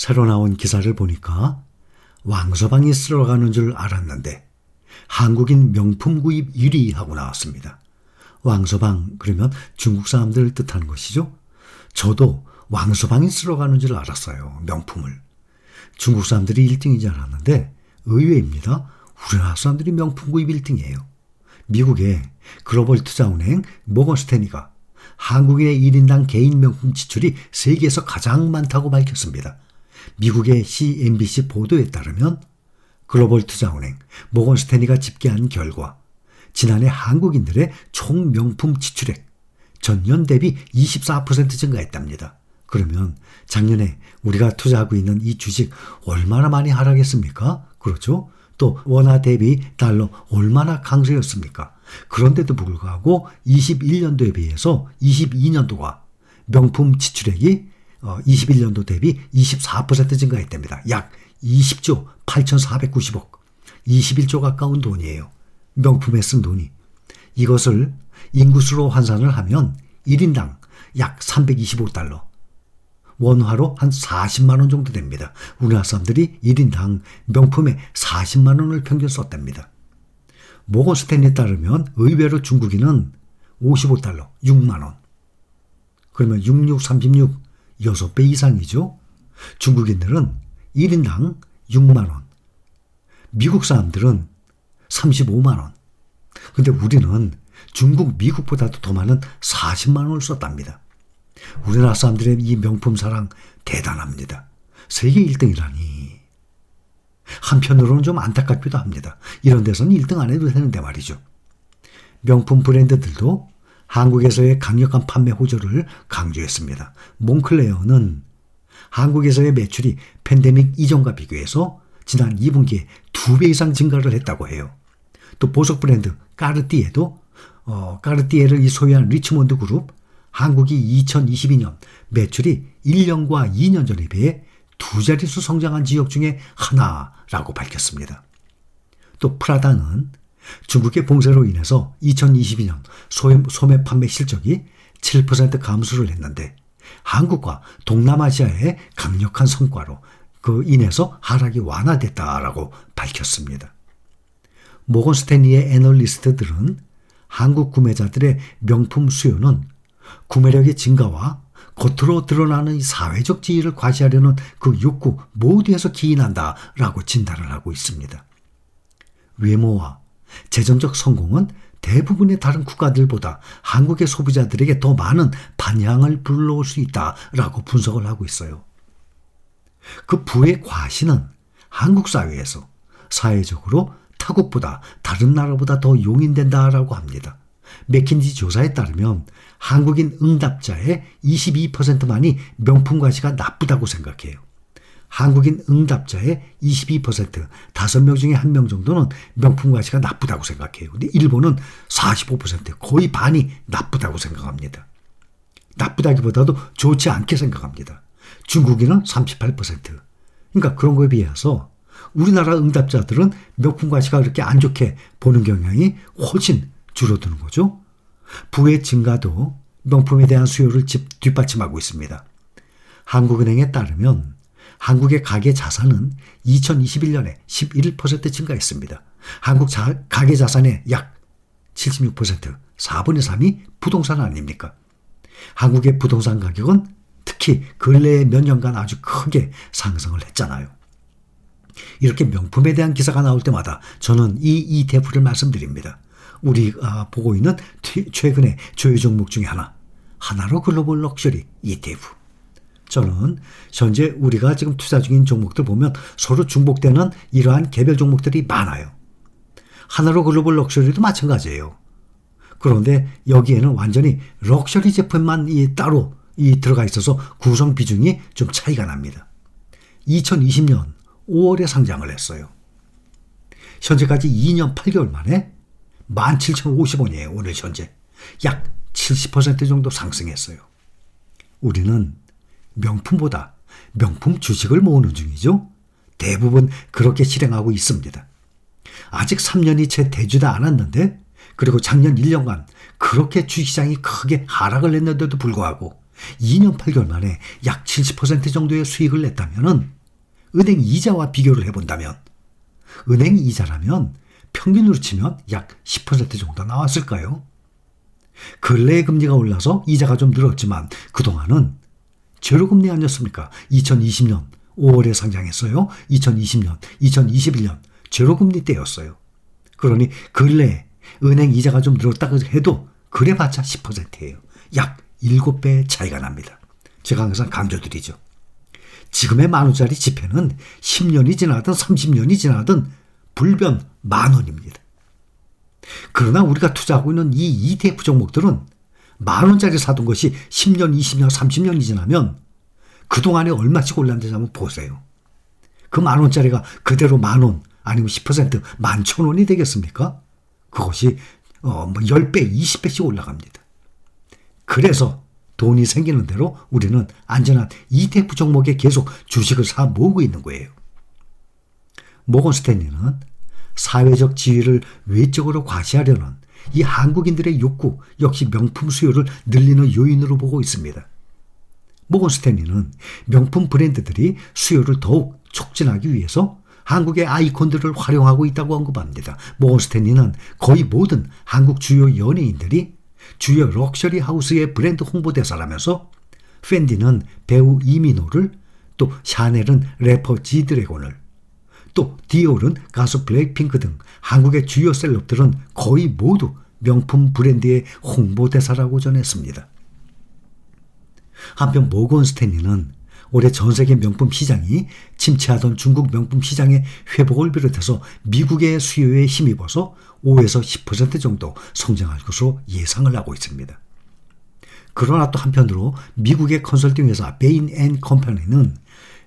새로 나온 기사를 보니까 왕서방이 쓸어가는 줄 알았는데 한국인 명품 구입 1위 하고 나왔습니다. 왕서방 그러면 중국 사람들을 뜻하는 것이죠. 저도 왕서방이 쓸어가는 줄 알았어요. 명품을. 중국 사람들이 1등인 줄 알았는데 의외입니다. 우리나라 사람들이 명품 구입 1등이에요. 미국의 글로벌 투자은행 모건스탠리가 한국인의 1인당 개인 명품 지출이 세계에서 가장 많다고 밝혔습니다. 미국의 CNBC 보도에 따르면 글로벌 투자은행 모건스탠리가 집계한 결과 지난해 한국인들의 총 명품 지출액 전년 대비 24% 증가했답니다. 그러면 작년에 우리가 투자하고 있는 이 주식 얼마나 많이 하락했습니까? 그렇죠? 또 원화 대비 달러 얼마나 강세였습니까? 그런데도 불구하고 21년도에 비해서 22년도가 명품 지출액이 21년도 대비 24% 증가했답니다. 약 20조 8,490억, 21조 가까운 돈이에요. 명품에 쓴 돈이. 이것을 인구수로 환산을 하면 1인당 약 325달러, 원화로 한 40만 원 정도 됩니다. 우리나라 사람들이 1인당 명품에 40만 원을 평균 썼답니다. 모건스탠리에 따르면 의외로 중국인은 55달러, 6만 원. 그러면 6636, 6배 이상이죠. 중국인들은 1인당 6만 원. 미국 사람들은 35만 원. 근데 우리는 중국, 미국보다도 더 많은 40만 원을 썼답니다. 우리나라 사람들의 이 명품 사랑 대단합니다. 세계 1등이라니. 한편으로는 좀 안타깝기도 합니다. 이런 데서는 1등 안 해도 되는데 말이죠. 명품 브랜드들도 한국에서의 강력한 판매 호조를 강조했습니다. 몽클레어는 한국에서의 매출이 팬데믹 이전과 비교해서 지난 2분기에 2배 이상 증가를 했다고 해요. 또 보석 브랜드 까르띠에도 까르띠에를 소유한 리치몬드 그룹 한국이 2022년 매출이 1년과 2년 전에 비해 2자릿수 성장한 지역 중에 하나라고 밝혔습니다. 또 프라다는 중국의 봉쇄로 인해서 2022년 소매 판매 실적이 7% 감소를 했는데 한국과 동남아시아의 강력한 성과로 그 인해서 하락이 완화됐다라고 밝혔습니다. 모건스탠리의 애널리스트들은 한국 구매자들의 명품 수요는 구매력의 증가와 겉으로 드러나는 사회적 지위를 과시하려는 그 욕구 모두에서 기인한다라고 진단을 하고 있습니다. 외모와 재정적 성공은 대부분의 다른 국가들보다 한국의 소비자들에게 더 많은 반향을 불러올 수 있다라고 분석을 하고 있어요. 그 부의 과시는 한국 사회에서 사회적으로 타국보다 다른 나라보다 더 용인된다라고 합니다. 맥킨지 조사에 따르면 한국인 응답자의 22%만이 명품 과시가 나쁘다고 생각해요. 한국인 응답자의 22%, 5명 중에 1명 정도는 명품 과시가 나쁘다고 생각해요. 근데 일본은 45%, 거의 반이 나쁘다고 생각합니다. 나쁘다기보다도 좋지 않게 생각합니다. 중국인은 38%. 그러니까 그런 거에 비해서 우리나라 응답자들은 명품 과시가 그렇게 안 좋게 보는 경향이 훨씬 줄어드는 거죠. 부의 증가도 명품에 대한 수요를 뒷받침하고 있습니다. 한국은행에 따르면 한국의 가계 자산은 2021년에 11% 증가했습니다. 한국 가계 자산의 약 76%, 4분의 3이 부동산 아닙니까? 한국의 부동산 가격은 특히 근래의 몇 년간 아주 크게 상승을 했잖아요. 이렇게 명품에 대한 기사가 나올 때마다 저는 이 ETF를 말씀드립니다. 우리가 보고 있는 최근의 조회 종목 중에 하나로 글로벌 럭셔리 ETF. 저는 현재 우리가 지금 투자 중인 종목들 보면 서로 중복되는 이러한 개별 종목들이 많아요. 하나로 글로벌 럭셔리도 마찬가지예요. 그런데 여기에는 완전히 럭셔리 제품만 따로 들어가 있어서 구성 비중이 좀 차이가 납니다. 2020년 5월에 상장을 했어요. 현재까지 2년 8개월 만에 17,050원이에요. 오늘 현재. 약 70% 정도 상승했어요. 우리는 명품보다 명품 주식을 모으는 중이죠. 대부분 그렇게 실행하고 있습니다. 아직 3년이 채 되지도 않았는데 그리고 작년 1년간 그렇게 주식시장이 크게 하락을 했는데도 불구하고 2년 8개월 만에 약 70% 정도의 수익을 냈다면 은행 이자와 비교를 해본다면 은행 이자라면 평균으로 치면 약 10% 정도 나왔을까요? 근래에 금리가 올라서 이자가 좀 늘었지만 그동안은 제로금리 아니었습니까? 2020년 5월에 상장했어요. 2020년, 2021년 제로금리 때였어요. 그러니 근래에 은행 이자가 좀 늘었다고 해도 그래봤자 10%예요. 약 7배 차이가 납니다. 제가 항상 강조드리죠. 지금의 10,000원짜리 지폐는 10년이 지나든 30년이 지나든 불변 10,000원입니다. 그러나 우리가 투자하고 있는 이 ETF 종목들은 10,000원짜리 사둔 것이 10년, 20년, 30년이 지나면 그동안에 얼마씩 올랐는지 한번 보세요. 그 10,000원짜리가 그대로 10,000원 아니면 10% 11,000원이 되겠습니까? 그것이 10배, 20배씩 올라갑니다. 그래서 돈이 생기는 대로 우리는 안전한 ETF 종목에 계속 주식을 사 모으고 있는 거예요. 모건 스탠리는 사회적 지위를 외적으로 과시하려는 이 한국인들의 욕구 역시 명품 수요를 늘리는 요인으로 보고 있습니다. 모건 스탠리는 명품 브랜드들이 수요를 더욱 촉진하기 위해서 한국의 아이콘들을 활용하고 있다고 언급합니다. 모건 스탠리는 거의 모든 한국 주요 연예인들이 주요 럭셔리 하우스의 브랜드 홍보대사라면서 펜디는 배우 이민호를, 또 샤넬은 래퍼 지드래곤을, 또 디올은 가수 블랙핑크 등 한국의 주요 셀럽들은 거의 모두 명품 브랜드의 홍보대사라고 전했습니다. 한편 모건 스탠리는 올해 전 세계 명품 시장이 침체하던 중국 명품 시장의 회복을 비롯해서 미국의 수요에 힘입어서 5에서 10% 정도 성장할 것으로 예상을 하고 있습니다. 그러나 또 한편으로 미국의 컨설팅 회사 베인 앤 컴퍼니는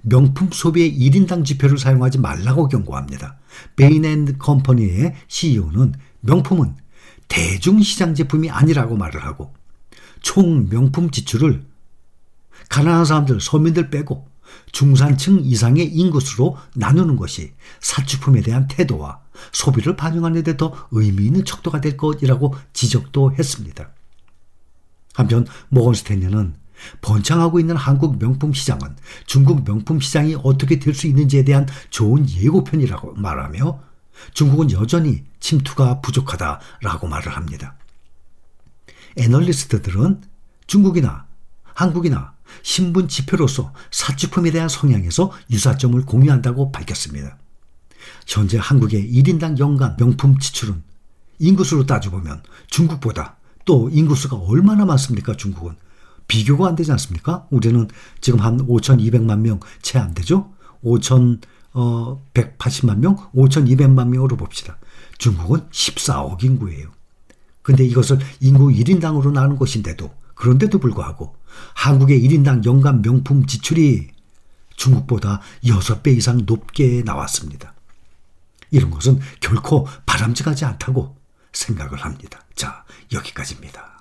명품 소비의 1인당 지표를 사용하지 말라고 경고합니다. 베인 앤 컴퍼니의 CEO는 명품은 대중시장 제품이 아니라고 말을 하고 총 명품 지출을 가난한 사람들, 서민들 빼고 중산층 이상의 인구수로 나누는 것이 사치품에 대한 태도와 소비를 반영하는 데 더 의미 있는 척도가 될 것이라고 지적도 했습니다. 한편 모건 스탠리는 번창하고 있는 한국 명품 시장은 중국 명품 시장이 어떻게 될 수 있는지에 대한 좋은 예고편이라고 말하며 중국은 여전히 침투가 부족하다라고 말을 합니다. 애널리스트들은 중국이나 한국이나 신분 지표로서 사치품에 대한 성향에서 유사점을 공유한다고 밝혔습니다. 현재 한국의 1인당 연간 명품 지출은 인구수로 따져보면 중국보다 또 인구수가 얼마나 많습니까? 중국은 비교가 안 되지 않습니까? 우리는 지금 한 5,200만 명 채 안 되죠? 5,180만 명, 5,200만 명으로 봅시다. 중국은 14억 인구예요. 근데 이것을 인구 1인당으로 나눈 것인데도, 그런데도 불구하고 한국의 1인당 연간 명품 지출이 중국보다 6배 이상 높게 나왔습니다. 이런 것은 결코 바람직하지 않다고 생각을 합니다. 자, 여기까지입니다.